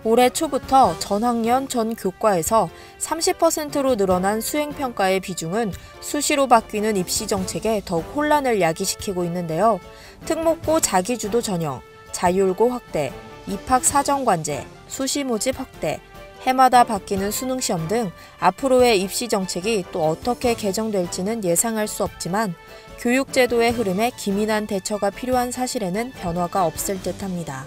올해 초부터 전학년 전 교과에서 30%로 늘어난 수행평가의 비중은 수시로 바뀌는 입시 정책에 더욱 혼란을 야기시키고 있는데요. 특목고 자기주도 전형, 자율고 확대, 입학 사정 관제, 수시 모집 확대, 해마다 바뀌는 수능 시험 등 앞으로의 입시 정책이 또 어떻게 개정될지는 예상할 수 없지만 교육제도의 흐름에 기민한 대처가 필요한 사실에는 변화가 없을 듯합니다.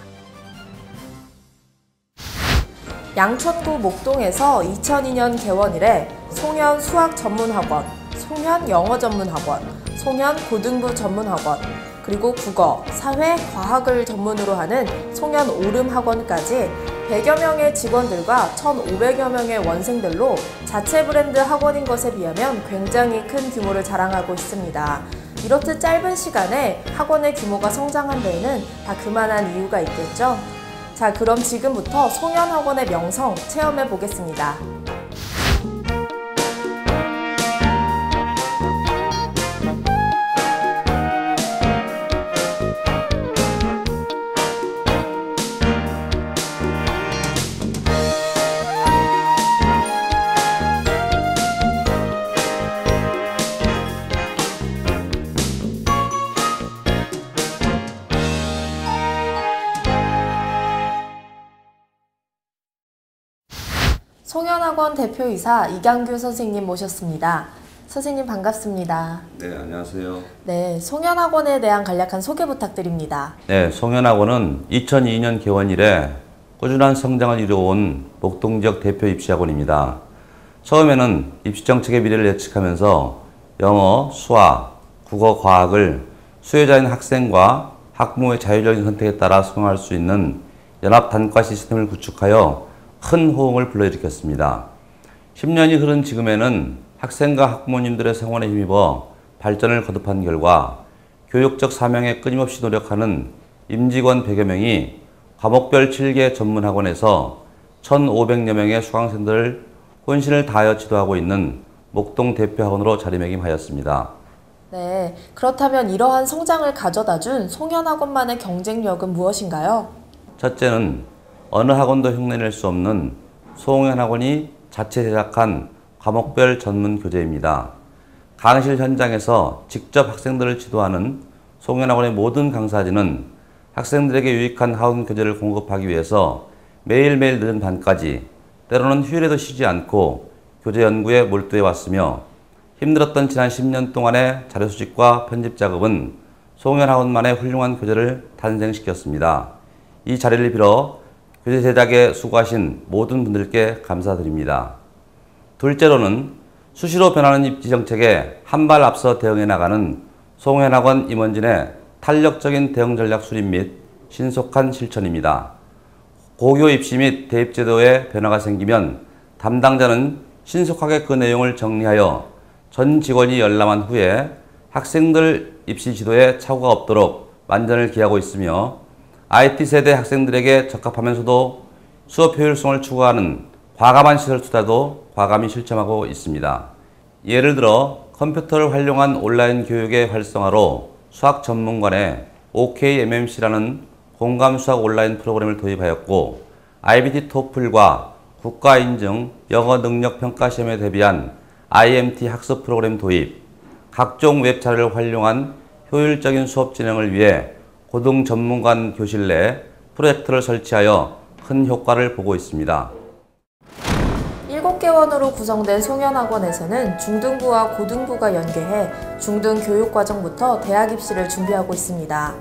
양천구 목동에서 2002년 개원 이래 송현 수학전문학원, 송현 영어전문학원, 송현 고등부 전문학원, 그리고 국어, 사회, 과학을 전문으로 하는 송현 오름학원까지 100여 명의 직원들과 1,500여 명의 원생들로 자체 브랜드 학원인 것에 비하면 굉장히 큰 규모를 자랑하고 있습니다. 이렇듯 짧은 시간에 학원의 규모가 성장한 데에는 다 그만한 이유가 있겠죠? 자, 그럼 지금부터 송현학원의 명성 체험해 보겠습니다. 송현학원 대표이사 이강규 선생님 모셨습니다. 선생님 반갑습니다. 네, 안녕하세요. 네, 송현학원에 대한 간략한 소개 부탁드립니다. 네, 송현학원은 2002년 개원 이래 꾸준한 성장을 이루어온 목동 지역 대표 입시학원입니다. 처음에는 입시정책의 미래를 예측하면서 영어, 수학, 국어, 과학을 수요자인 학생과 학부모의 자율적인 선택에 따라 수강할 수 있는 연합 단과 시스템을 구축하여 큰 호응을 불러일으켰습니다. 10년이 흐른 지금에는 학생과 학부모님들의 성원에 힘입어 발전을 거듭한 결과 교육적 사명에 끊임없이 노력하는 임직원 100여 명이 과목별 7개 전문학원에서 1,500여 명의 수강생들을 혼신을 다하여 지도하고 있는 목동 대표학원으로 자리매김하였습니다. 네, 그렇다면 이러한 성장을 가져다준 송현학원만의 경쟁력은 무엇인가요? 첫째는 어느 학원도 흉내낼 수 없는 송현학원이 자체 제작한 과목별 전문 교재입니다. 강의실 현장에서 직접 학생들을 지도하는 송현학원의 모든 강사진은 학생들에게 유익한 학원 교재를 공급하기 위해서 매일매일 늦은 밤까지 때로는 휴일에도 쉬지 않고 교재 연구에 몰두해 왔으며 힘들었던 지난 10년 동안의 자료 수집과 편집 작업은 송현학원만의 훌륭한 교재를 탄생시켰습니다. 이 자리를 빌어 교재 제작에 수고하신 모든 분들께 감사드립니다. 둘째로는 수시로 변하는 입시 정책에 한 발 앞서 대응해 나가는 송현학원 임원진의 탄력적인 대응 전략 수립 및 신속한 실천입니다. 고교 입시 및 대입 제도에 변화가 생기면 담당자는 신속하게 그 내용을 정리하여 전 직원이 열람한 후에 학생들 입시 지도에 착오가 없도록 만전을 기하고 있으며 IT 세대 학생들에게 적합하면서도 수업 효율성을 추구하는 과감한 시설 투자도 과감히 실천하고 있습니다. 예를 들어 컴퓨터를 활용한 온라인 교육의 활성화로 수학 전문관에 OKMMC라는 공감 수학 온라인 프로그램을 도입하였고 IBT 토플과 국가 인증 영어 능력 평가 시험에 대비한 IMT 학습 프로그램 도입, 각종 웹 자료를 활용한 효율적인 수업 진행을 위해 고등 전문관 교실 내 프로젝터를 설치하여 큰 효과를 보고 있습니다. 7개원으로 구성된 송현학원에서는 중등부와 고등부가 연계해 중등 교육과정부터 대학 입시를 준비하고 있습니다.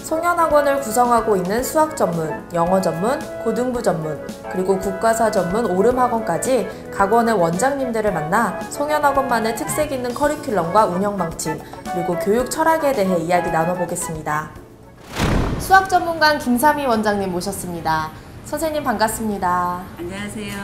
송현학원을 구성하고 있는 수학 전문, 영어 전문, 고등부 전문, 그리고 국가사 전문 오름학원까지 각 원의 원장님들을 만나 송현학원만의 특색 있는 커리큘럼과 운영 방침, 그리고 교육 철학에 대해 이야기 나눠보겠습니다. 수학 전문관 김삼희 원장님 모셨습니다. 선생님 반갑습니다. 안녕하세요.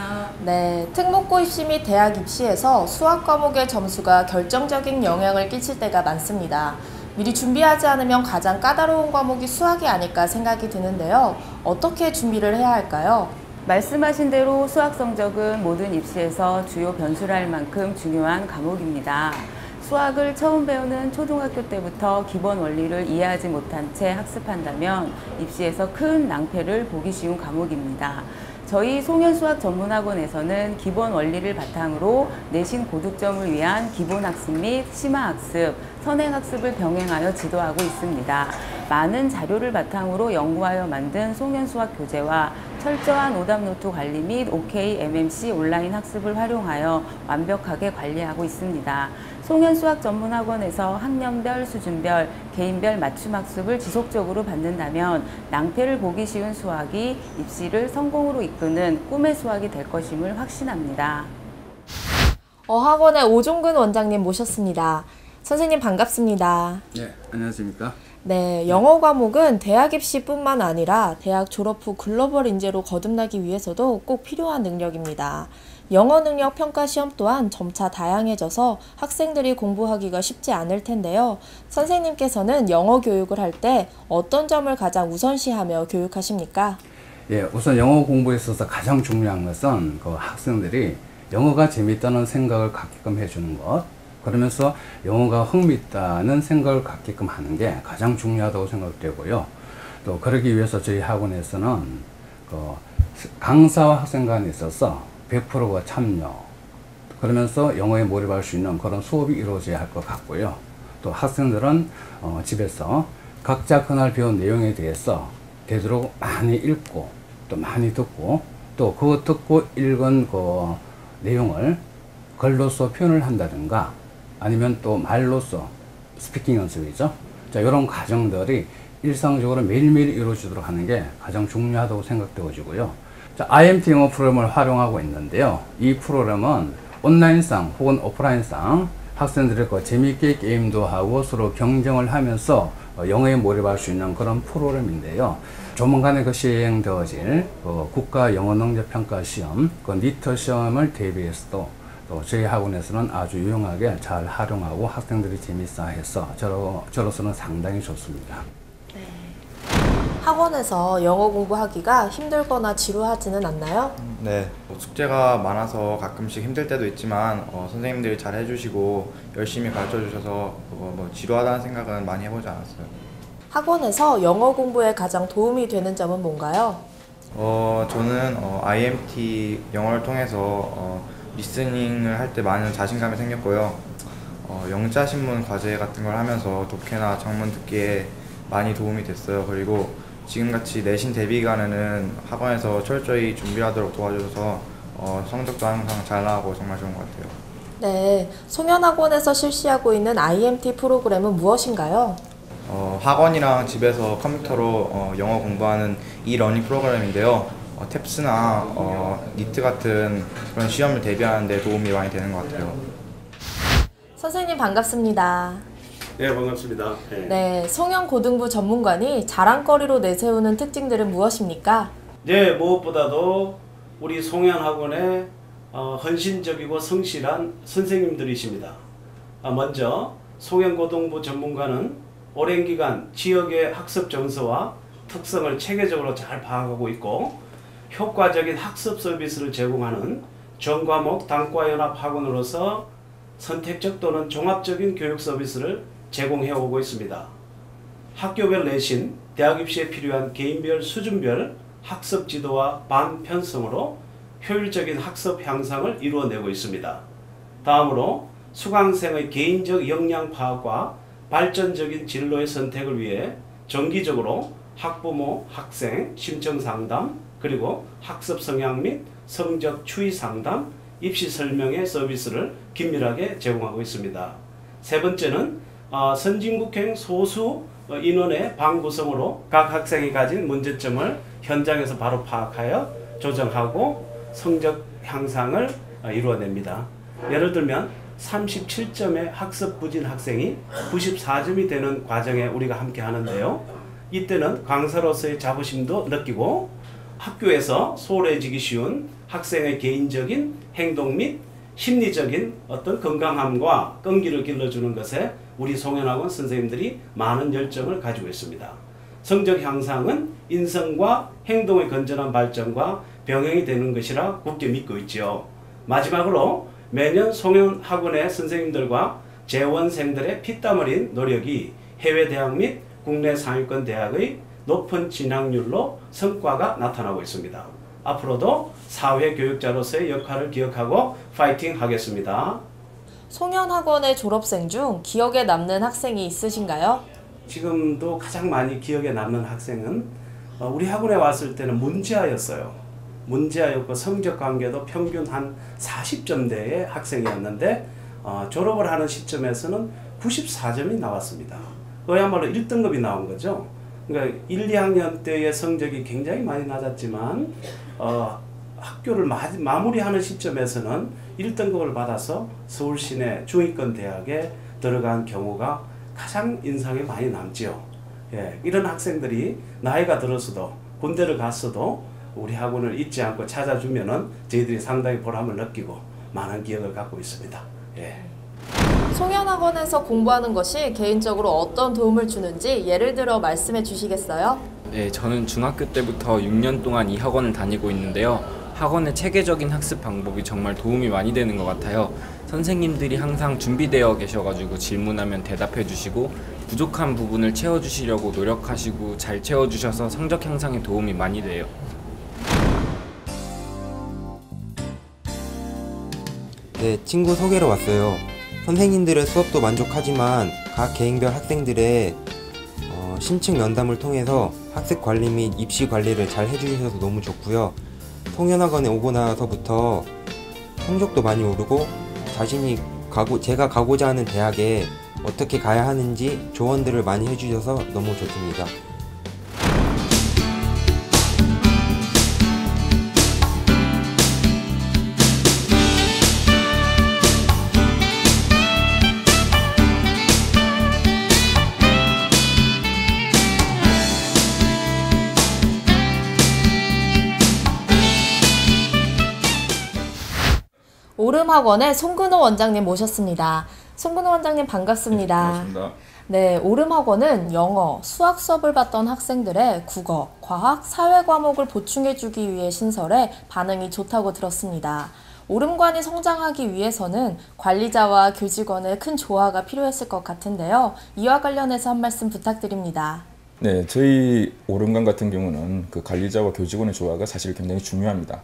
네, 특목고 입시 및 대학 입시에서 수학 과목의 점수가 결정적인 영향을 끼칠 때가 많습니다. 미리 준비하지 않으면 가장 까다로운 과목이 수학이 아닐까 생각이 드는데요. 어떻게 준비를 해야 할까요? 말씀하신 대로 수학 성적은 모든 입시에서 주요 변수를 할 만큼 중요한 과목입니다. 수학을 처음 배우는 초등학교 때부터 기본 원리를 이해하지 못한 채 학습한다면 입시에서 큰 낭패를 보기 쉬운 과목입니다. 저희 송현수학전문학원에서는 기본 원리를 바탕으로 내신 고득점을 위한 기본학습 및 심화학습, 선행학습을 병행하여 지도하고 있습니다. 많은 자료를 바탕으로 연구하여 만든 송현수학 교재와 철저한 오답노트 관리 및 OK MMC 온라인 학습을 활용하여 완벽하게 관리하고 있습니다. 송현수학전문학원에서 학년별, 수준별, 개인별 맞춤학습을 지속적으로 받는다면 낭패를 보기 쉬운 수학이 입시를 성공으로 이끄는 꿈의 수학이 될 것임을 확신합니다. 어학원의 오종근 원장님 모셨습니다. 선생님 반갑습니다. 네, 안녕하십니까? 네, 영어 과목은 대학 입시뿐만 아니라 대학 졸업 후 글로벌 인재로 거듭나기 위해서도 꼭 필요한 능력입니다. 영어 능력 평가 시험 또한 점차 다양해져서 학생들이 공부하기가 쉽지 않을 텐데요. 선생님께서는 영어 교육을 할 때 어떤 점을 가장 우선시하며 교육하십니까? 예, 우선 영어 공부에 있어서 가장 중요한 것은 그 학생들이 영어가 재밌다는 생각을 갖게끔 해주는 것, 그러면서 영어가 흥미있다는 생각을 갖게끔 하는 게 가장 중요하다고 생각되고요. 또 그러기 위해서 저희 학원에서는 그 강사와 학생 간에 있어서 100%가 참여, 그러면서 영어에 몰입할 수 있는 그런 수업이 이루어져야 할 것 같고요. 또 학생들은 집에서 각자 그날 배운 내용에 대해서 되도록 많이 읽고 또 많이 듣고 또 그거 듣고 읽은 그 내용을 글로써 표현을 한다든가 아니면 또 말로써 스피킹 연습이죠. 자, 이런 과정들이 일상적으로 매일매일 이루어지도록 하는 게 가장 중요하다고 생각되어지고요. 자, IMT 영어 프로그램을 활용하고 있는데요. 이 프로그램은 온라인상 혹은 오프라인상 학생들이 재미있게 게임도 하고 서로 경쟁을 하면서 영어에 몰입할 수 있는 그런 프로그램인데요. 조만간에 시행되어질 국가 영어 능력 평가 시험, 니트 시험을 대비해서도 또 저희 학원에서는 아주 유용하게 잘 활용하고 학생들이 재밌어 해서 저로서는 상당히 좋습니다. 네. 학원에서 영어 공부하기가 힘들거나 지루하지는 않나요? 네, 숙제가 많아서 가끔씩 힘들 때도 있지만 선생님들이 잘 해주시고 열심히 가르쳐 주셔서 지루하다는 생각은 많이 해보지 않았어요. 학원에서 영어 공부에 가장 도움이 되는 점은 뭔가요? 저는 IMT 영어를 통해서 리스닝을 할 때 많은 자신감이 생겼고요. 영자신문 과제 같은 걸 하면서 독해나 작문 듣기에 많이 도움이 됐어요. 그리고 지금같이 내신 대비 기간에는 학원에서 철저히 준비하도록 도와줘서 성적도 항상 잘 나가고 정말 좋은 것 같아요. 네, 송현학원에서 실시하고 있는 IMT 프로그램은 무엇인가요? 학원이랑 집에서 컴퓨터로 영어 공부하는 e-러닝 프로그램인데요. 탭스나 니트 같은 그런 시험을 대비하는 데 도움이 많이 되는 것 같아요. 선생님 반갑습니다. 네, 반갑습니다. 네, 송현고등부 전문관이 자랑거리로 내세우는 특징들은 무엇입니까? 네, 무엇보다도 우리 송현학원의 헌신적이고 성실한 선생님들이십니다. 먼저 송현고등부 전문관은 오랜 기간 지역의 학습 정서와 특성을 체계적으로 잘 파악하고 있고 효과적인 학습 서비스를 제공하는 전과목 단과연합학원으로서 선택적 또는 종합적인 교육 서비스를 제공해오고 있습니다. 학교별 내신, 대학 입시에 필요한 개인별, 수준별 학습 지도와 반편성으로 효율적인 학습 향상을 이루어내고 있습니다. 다음으로 수강생의 개인적 역량 파악과 발전적인 진로의 선택을 위해 정기적으로 학부모, 학생, 심층 상담, 그리고 학습 성향 및 성적 추이 상담, 입시 설명회 서비스를 긴밀하게 제공하고 있습니다. 세 번째는 선진국행 소수 인원의 반 구성으로 각 학생이 가진 문제점을 현장에서 바로 파악하여 조정하고 성적 향상을 이루어냅니다. 예를 들면 37점의 학습 부진 학생이 94점이 되는 과정에 우리가 함께 하는데요. 이때는 강사로서의 자부심도 느끼고 학교에서 소홀해지기 쉬운 학생의 개인적인 행동 및 심리적인 어떤 건강함과 끈기를 길러주는 것에 우리 송현학원 선생님들이 많은 열정을 가지고 있습니다. 성적 향상은 인성과 행동의 건전한 발전과 병행이 되는 것이라 굳게 믿고 있지요. 마지막으로 매년 송현학원의 선생님들과 재원생들의 피땀 흘린 노력이 해외 대학 및 국내 상위권 대학의 높은 진학률로 성과가 나타나고 있습니다. 앞으로도 사회교육자로서의 역할을 기억하고 파이팅 하겠습니다. 송년학원의 졸업생 중 기억에 남는 학생이 있으신가요? 지금도 가장 많이 기억에 남는 학생은 우리 학원에 왔을 때는 문제아였어요. 문제아였고 성적 관계도 평균 한 40점대의 학생이었는데 졸업을 하는 시점에서는 94점이 나왔습니다. 그야말로 1등급이 나온 거죠. 그러니까 1, 2학년 때의 성적이 굉장히 많이 낮았지만 학교를 마무리하는 시점에서는 1등급을 받아서 서울 시내 중위권 대학에 들어간 경우가 가장 인상에 많이 남지요. 예, 이런 학생들이 나이가 들어서도 군대를 갔어도 우리 학원을 잊지 않고 찾아주면은 저희들이 상당히 보람을 느끼고 많은 기억을 갖고 있습니다. 예. 송년학원에서 공부하는 것이 개인적으로 어떤 도움을 주는지 예를 들어 말씀해 주시겠어요? 네, 저는 중학교 때부터 6년 동안 이 학원을 다니고 있는데요. 학원의 체계적인 학습 방법이 정말 도움이 많이 되는 것 같아요. 선생님들이 항상 준비되어 계셔가지고 질문하면 대답해 주시고 부족한 부분을 채워주시려고 노력하시고 잘 채워주셔서 성적 향상에 도움이 많이 돼요. 네, 친구 소개로 왔어요. 선생님들의 수업도 만족하지만 각 개인별 학생들의 심층 면담을 통해서 학습 관리 및 입시 관리를 잘 해주셔서 너무 좋고요. 송년학원에 오고 나서부터 성적도 많이 오르고 제가 가고자 하는 대학에 어떻게 가야 하는지 조언들을 많이 해주셔서 너무 좋습니다. 오름학원의 송근호 원장님 모셨습니다. 송근호 원장님 반갑습니다. 반갑습니다. 네, 오름학원은 영어, 수학 수업을 받던 학생들의 국어, 과학, 사회 과목을 보충해주기 위해 신설해 반응이 좋다고 들었습니다. 오름관이 성장하기 위해서는 관리자와 교직원의 큰 조화가 필요했을 것 같은데요. 이와 관련해서 한 말씀 부탁드립니다. 네, 저희 오름관 같은 경우는 그 관리자와 교직원의 조화가 사실 굉장히 중요합니다.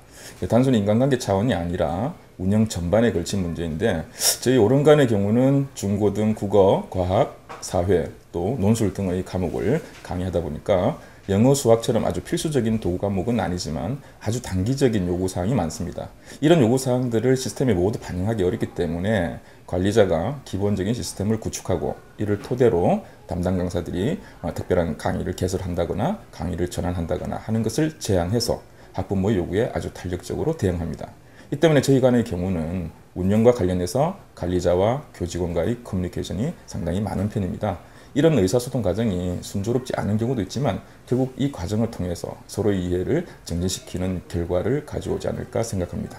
단순히 인간관계 차원이 아니라 운영 전반에 걸친 문제인데 저희 오름관의 경우는 중고등 국어, 과학, 사회, 또 논술 등의 과목을 강의하다 보니까 영어, 수학처럼 아주 필수적인 도구 과목은 아니지만 아주 단기적인 요구사항이 많습니다. 이런 요구사항들을 시스템에 모두 반영하기 어렵기 때문에 관리자가 기본적인 시스템을 구축하고 이를 토대로 담당 강사들이 특별한 강의를 개설한다거나 강의를 전환한다거나 하는 것을 제안해서 학부모의 요구에 아주 탄력적으로 대응합니다. 이 때문에 저희 관의 경우는 운영과 관련해서 관리자와 교직원과의 커뮤니케이션이 상당히 많은 편입니다. 이런 의사소통 과정이 순조롭지 않은 경우도 있지만 결국 이 과정을 통해서 서로의 이해를 증진시키는 결과를 가져오지 않을까 생각합니다.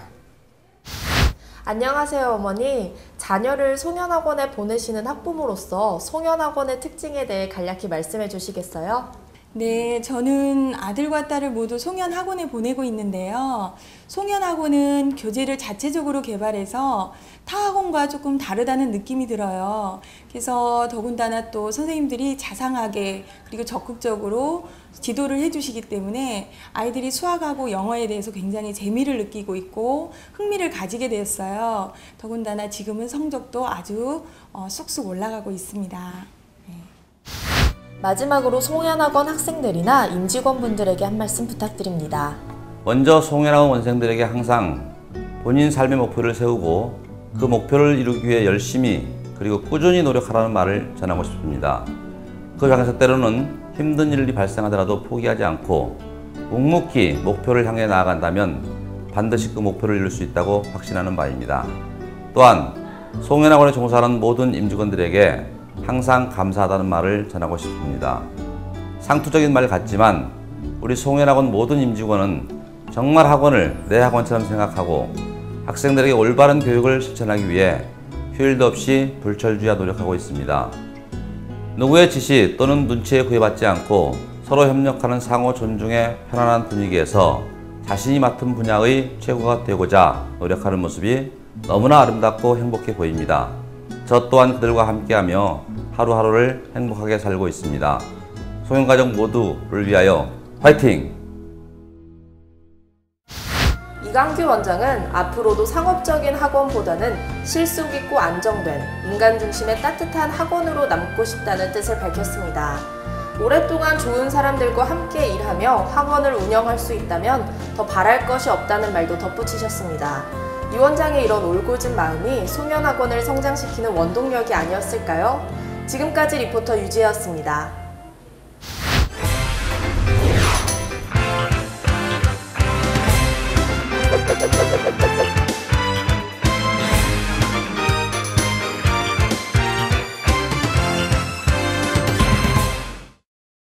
안녕하세요, 어머니. 자녀를 송년학원에 보내시는 학부모로서 송년학원의 특징에 대해 간략히 말씀해 주시겠어요? 네, 저는 아들과 딸을 모두 송년학원에 보내고 있는데요. 송년학원은 교재를 자체적으로 개발해서 타 학원과 조금 다르다는 느낌이 들어요. 그래서 더군다나 또 선생님들이 자상하게 그리고 적극적으로 지도를 해주시기 때문에 아이들이 수학하고 영어에 대해서 굉장히 재미를 느끼고 있고 흥미를 가지게 되었어요. 더군다나 지금은 성적도 아주 쑥쑥 올라가고 있습니다. 마지막으로 송년학원 학생들이나 임직원분들에게 한 말씀 부탁드립니다. 먼저 송년학원 원생들에게 항상 본인 삶의 목표를 세우고 그 목표를 이루기 위해 열심히 그리고 꾸준히 노력하라는 말을 전하고 싶습니다. 그 장에서 때로는 힘든 일이 발생하더라도 포기하지 않고 묵묵히 목표를 향해 나아간다면 반드시 그 목표를 이룰 수 있다고 확신하는 바입니다. 또한 송년학원에 종사하는 모든 임직원들에게 항상 감사하다는 말을 전하고 싶습니다. 상투적인 말 같지만 우리 송년학원 모든 임직원은 정말 학원을 내 학원처럼 생각하고 학생들에게 올바른 교육을 실천하기 위해 휴일도 없이 불철주야 노력하고 있습니다. 누구의 지시 또는 눈치에 구애받지 않고 서로 협력하는 상호 존중의 편안한 분위기에서 자신이 맡은 분야의 최고가 되고자 노력하는 모습이 너무나 아름답고 행복해 보입니다. 저 또한 그들과 함께하며 하루하루를 행복하게 살고 있습니다. 송년가족 모두를 위하여 화이팅! 이강규 원장은 앞으로도 상업적인 학원보다는 실속 있고 안정된 인간 중심의 따뜻한 학원으로 남고 싶다는 뜻을 밝혔습니다. 오랫동안 좋은 사람들과 함께 일하며 학원을 운영할 수 있다면 더 바랄 것이 없다는 말도 덧붙이셨습니다. 이 원장의 이런 올곧은 마음이 송년학원을 성장시키는 원동력이 아니었을까요? 지금까지 리포터 유지혜였습니다.